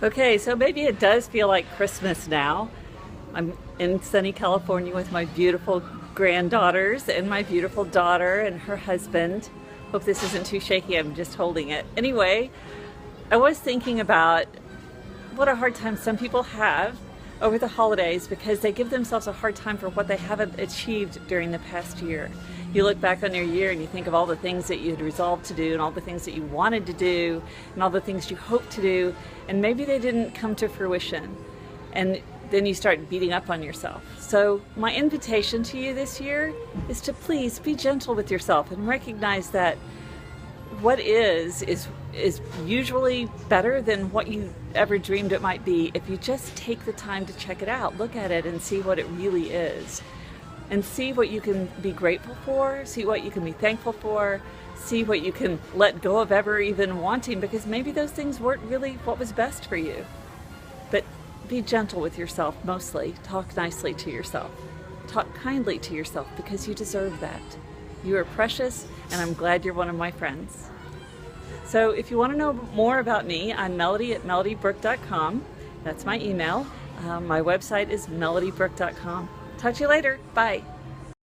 Okay, so maybe it does feel like Christmas now. I'm in sunny California with my beautiful granddaughters and my beautiful daughter and her husband. Hope this isn't too shaky, I'm just holding it. Anyway, I was thinking about what a hard time some people have over the holidays because they give themselves a hard time for what they haven't achieved during the past year. You look back on your year and you think of all the things that you had resolved to do and all the things that you wanted to do and all the things you hoped to do, and maybe they didn't come to fruition. And then you start beating up on yourself. So my invitation to you this year is to please be gentle with yourself and recognize that what is usually better than what you ever dreamed it might be if you just take the time to check it out, look at it and see what it really is. And see what you can be grateful for, see what you can be thankful for, see what you can let go of ever even wanting, because maybe those things weren't really what was best for you. But be gentle with yourself mostly. Talk nicely to yourself. Talk kindly to yourself because you deserve that. You are precious, and I'm glad you're one of my friends. So if you want to know more about me, I'm Melody at melodybrooke.com. That's my email. My website is melodybrooke.com. Talk to you later. Bye.